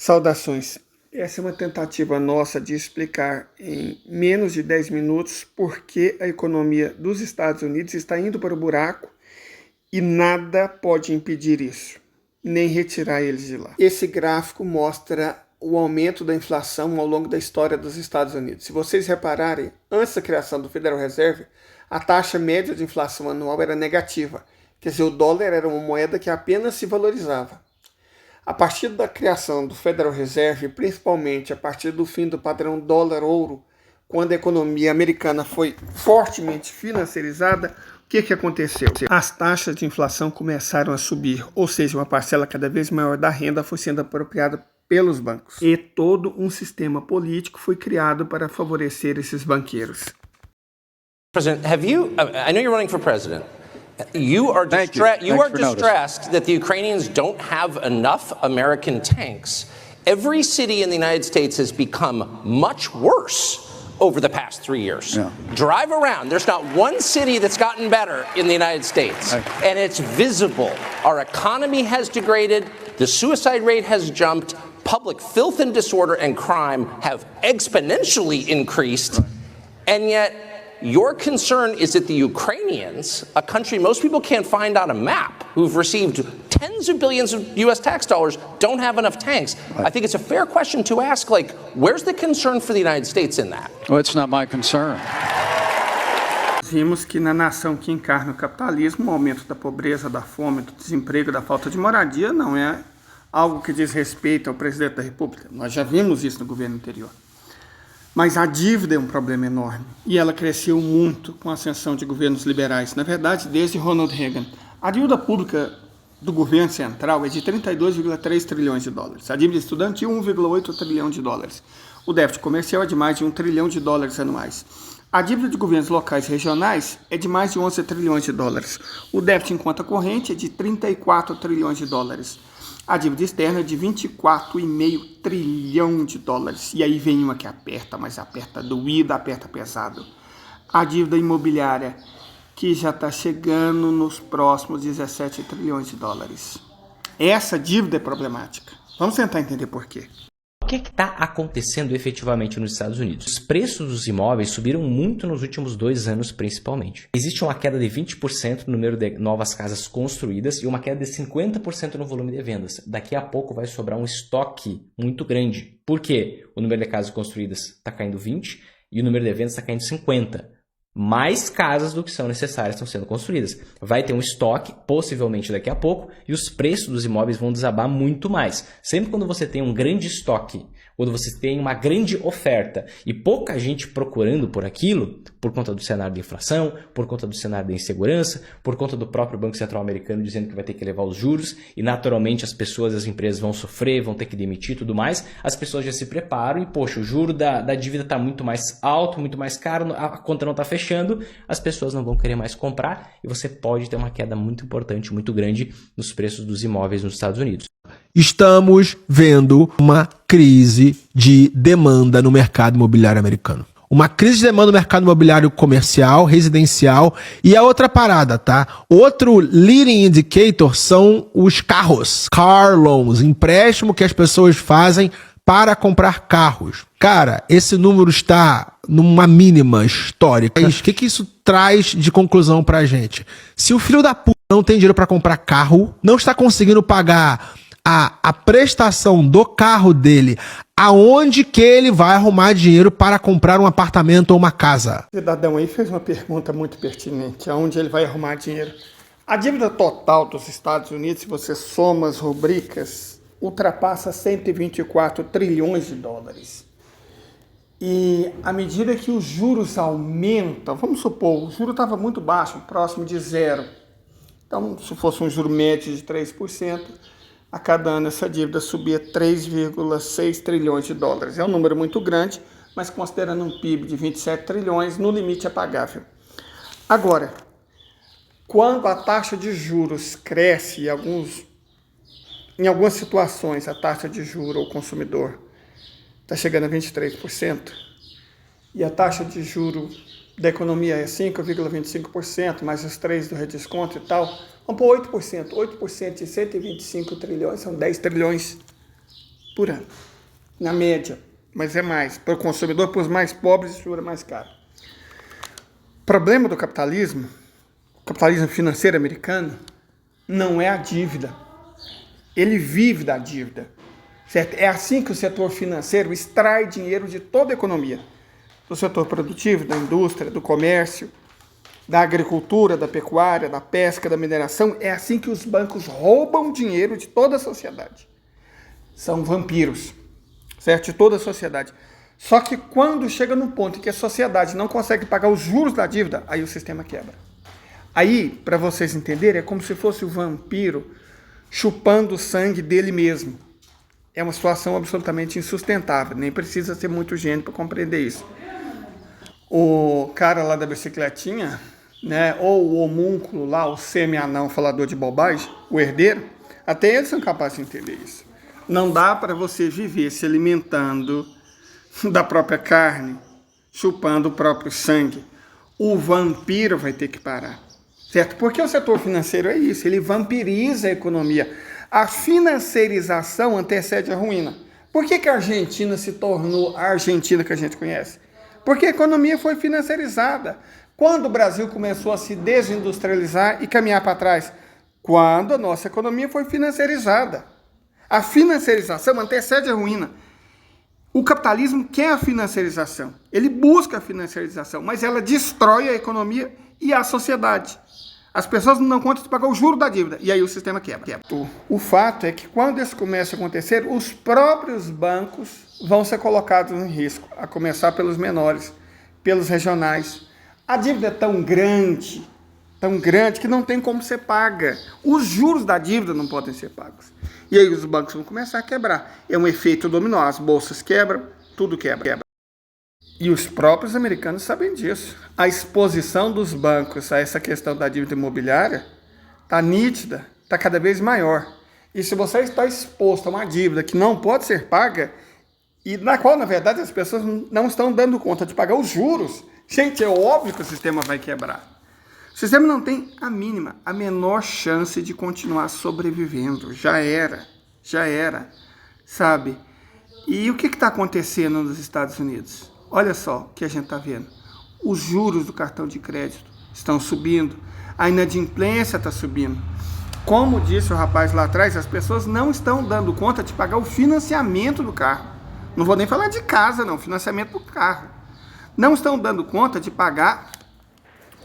Saudações. Essa é uma tentativa nossa de explicar em menos de 10 minutos por que a economia dos Estados Unidos está indo para o buraco e nada pode impedir isso, nem retirar eles de lá. Esse gráfico mostra o aumento da inflação ao longo da história dos Estados Unidos. Se vocês repararem, antes da criação do Federal Reserve, a taxa média de inflação anual era negativa. Quer dizer, o dólar era uma moeda que apenas se valorizava. A partir da criação do Federal Reserve, principalmente a partir do fim do padrão dólar-ouro, quando a economia americana foi fortemente financiarizada, o que aconteceu? As taxas de inflação começaram a subir, ou seja, uma parcela cada vez maior da renda foi sendo apropriada pelos bancos. E todo um sistema político foi criado para favorecer esses banqueiros. President, I know you're running for president. You are distressed that the Ukrainians don't have enough American tanks. Every city in the United States has become much worse over the past 3 years. Yeah. Drive around. There's not one city that's gotten better in the United States. And it's visible. Our economy has degraded. The suicide rate has jumped. Public filth and disorder and crime have exponentially increased. And yet, your concern is that the Ukrainians, a country most people can't find on a map, who've received tens of billions of U.S. tax dollars, don't have enough tanks. I think it's a fair question to ask, where's the concern for the United States in that? Well, it's not my concern. Vimos que na nação que encarna o capitalismo, o aumento da pobreza, da fome, do desemprego, da falta de moradia não é algo que diz respeito ao presidente da República. Nós já vimos isso no governo anterior. Mas a dívida é um problema enorme e ela cresceu muito com a ascensão de governos liberais. Na verdade, desde Ronald Reagan. A dívida pública do governo central é de 32,3 trilhões de dólares. A dívida estudantil, 1,8 trilhão de dólares. O déficit comercial é de mais de 1 trilhão de dólares anuais. A dívida de governos locais e regionais é de mais de 11 trilhões de dólares. O déficit em conta corrente é de 34 trilhões de dólares. A dívida externa é de 24,5 trilhão de dólares. E aí vem uma que aperta, mas aperta doída, aperta pesado. A dívida imobiliária, que já está chegando nos próximos 17 trilhões de dólares. Essa dívida é problemática. Vamos tentar entender por quê. O que está acontecendo efetivamente nos Estados Unidos? Os preços dos imóveis subiram muito nos últimos 2 anos, principalmente. Existe uma queda de 20% no número de novas casas construídas e uma queda de 50% no volume de vendas. Daqui a pouco vai sobrar um estoque muito grande. Por quê? O número de casas construídas está caindo 20% e o número de vendas está caindo 50%. Mais casas do que são necessárias estão sendo construídas. Vai ter um estoque, possivelmente daqui a pouco, e os preços dos imóveis vão desabar muito mais. Sempre quando você tem um grande estoque, quando você tem uma grande oferta e pouca gente procurando por aquilo, por conta do cenário de inflação, por conta do cenário da insegurança, por conta do próprio Banco Central americano dizendo que vai ter que elevar os juros e naturalmente as pessoas, as empresas vão sofrer, vão ter que demitir e tudo mais, as pessoas já se preparam e, poxa, o juro da dívida está muito mais alto, muito mais caro, a conta não está fechando, as pessoas não vão querer mais comprar e você pode ter uma queda muito importante, muito grande nos preços dos imóveis nos Estados Unidos. Estamos vendo uma crise de demanda no mercado imobiliário americano. Uma crise de demanda no mercado imobiliário comercial, residencial e a outra parada, tá? Outro leading indicator são os carros. Car loans, empréstimo que as pessoas fazem para comprar carros. Cara, esse número está numa mínima histórica. O que isso traz de conclusão pra gente? Se o filho da puta não tem dinheiro para comprar carro, não está conseguindo pagar a prestação do carro dele, aonde que ele vai arrumar dinheiro para comprar um apartamento ou uma casa? O cidadão aí fez uma pergunta muito pertinente, aonde ele vai arrumar dinheiro? A dívida total dos Estados Unidos, se você soma as rubricas, ultrapassa 124 trilhões de dólares. E à medida que os juros aumentam, vamos supor, o juro estava muito baixo, próximo de zero. Então, se fosse um juro médio de 3%, a cada ano essa dívida subia 3,6 trilhões de dólares. É um número muito grande, mas considerando um PIB de 27 trilhões, no limite é pagável. Agora, quando a taxa de juros cresce, em algumas situações a taxa de juros ao consumidor está chegando a 23%, e a taxa de juros da economia é 5,25%, mais os 3% do redesconto e tal, vamos por 8%. 8% de 125 trilhões são 10 trilhões por ano, na média, mas é mais. Para o consumidor, para os mais pobres, isso é mais caro. O problema do capitalismo financeiro americano, não é a dívida. Ele vive da dívida. Certo? É assim que o setor financeiro extrai dinheiro de toda a economia. Do setor produtivo, da indústria, do comércio, da agricultura, da pecuária, da pesca, da mineração. É assim que os bancos roubam dinheiro de toda a sociedade. São vampiros, certo? De toda a sociedade. Só que quando chega no ponto em que a sociedade não consegue pagar os juros da dívida, aí o sistema quebra. Aí, para vocês entenderem, é como se fosse o vampiro chupando o sangue dele mesmo. É uma situação absolutamente insustentável, nem precisa ser muito gênio para compreender isso. O cara lá da bicicletinha, né, ou o homúnculo lá, o semi-anão falador de bobagem, o herdeiro, até eles são capazes de entender isso. Não dá para você viver se alimentando da própria carne, chupando o próprio sangue. O vampiro vai ter que parar, certo? Porque o setor financeiro é isso, ele vampiriza a economia. A financiarização antecede a ruína. Por que a Argentina se tornou a Argentina que a gente conhece? Porque a economia foi financiarizada. Quando o Brasil começou a se desindustrializar e caminhar para trás? Quando a nossa economia foi financiarizada. A financiarização antecede a ruína. O capitalismo quer a financiarização. Ele busca a financiarização, mas ela destrói a economia e a sociedade. As pessoas não dão conta de pagar o juro da dívida. E aí o sistema quebra. O fato é que quando isso começa a acontecer, os próprios bancos vão ser colocados em risco. A começar pelos menores, pelos regionais. A dívida é tão grande que não tem como ser paga. Os juros da dívida não podem ser pagos. E aí os bancos vão começar a quebrar. É um efeito dominó. As bolsas quebram, tudo quebra. E os próprios americanos sabem disso. A exposição dos bancos a essa questão da dívida imobiliária está nítida, está cada vez maior. E se você está exposto a uma dívida que não pode ser paga, e na qual, na verdade, as pessoas não estão dando conta de pagar os juros, gente, é óbvio que o sistema vai quebrar. O sistema não tem a menor chance de continuar sobrevivendo. Já era, sabe? E o que está acontecendo nos Estados Unidos? Olha só o que a gente está vendo. Os juros do cartão de crédito estão subindo. A inadimplência está subindo. Como disse o rapaz lá atrás, as pessoas não estão dando conta de pagar o financiamento do carro. Não vou nem falar de casa, não. Financiamento do carro. Não estão dando conta de pagar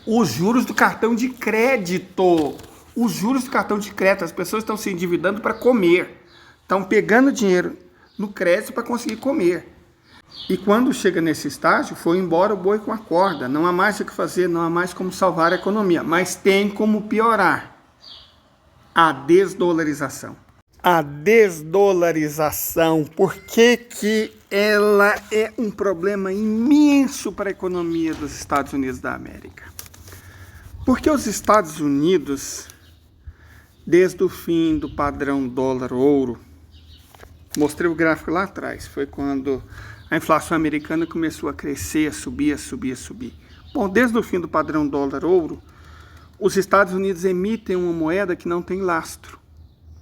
os juros do cartão de crédito. Os juros do cartão de crédito. As pessoas estão se endividando para comer. Estão pegando dinheiro no crédito para conseguir comer. E quando chega nesse estágio, foi embora o boi com a corda. Não há mais o que fazer, não há mais como salvar a economia. Mas tem como piorar. A desdolarização. A desdolarização, por que ela é um problema imenso para a economia dos Estados Unidos da América? Porque os Estados Unidos, desde o fim do padrão dólar-ouro, mostrei o gráfico lá atrás, foi quando a inflação americana começou a crescer, a subir. Bom, desde o fim do padrão dólar-ouro, os Estados Unidos emitem uma moeda que não tem lastro,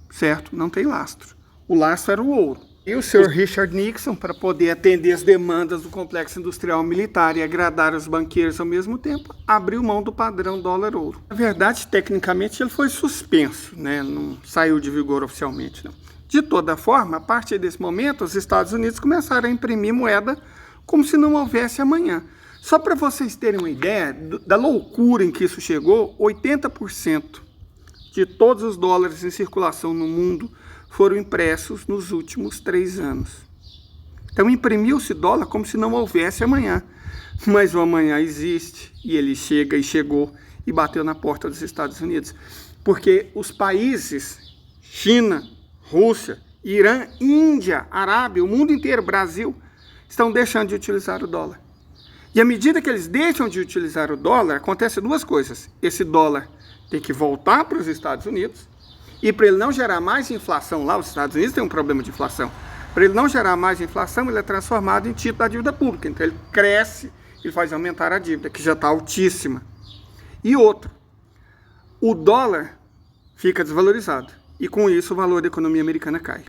certo? Não tem lastro. O lastro era o ouro. E o Sr. Richard Nixon, para poder atender as demandas do complexo industrial militar e agradar os banqueiros ao mesmo tempo, abriu mão do padrão dólar-ouro. Na verdade, tecnicamente, ele foi suspenso, né? Não saiu de vigor oficialmente, não. De toda forma, a partir desse momento, os Estados Unidos começaram a imprimir moeda como se não houvesse amanhã. Só para vocês terem uma ideia da loucura em que isso chegou, 80% de todos os dólares em circulação no mundo foram impressos nos últimos 3 anos. Então imprimiu-se dólar como se não houvesse amanhã. Mas o amanhã existe e ele chega e chegou e bateu na porta dos Estados Unidos. Porque os países, China, Rússia, Irã, Índia, Arábia, o mundo inteiro, Brasil, estão deixando de utilizar o dólar. E à medida que eles deixam de utilizar o dólar, acontece 2 coisas. Esse dólar tem que voltar para os Estados Unidos, e para ele não gerar mais inflação lá, os Estados Unidos têm um problema de inflação, para ele não gerar mais inflação, ele é transformado em título da dívida pública. Então ele cresce e faz aumentar a dívida, que já está altíssima. E outro, o dólar fica desvalorizado. E com isso o valor da economia americana cai.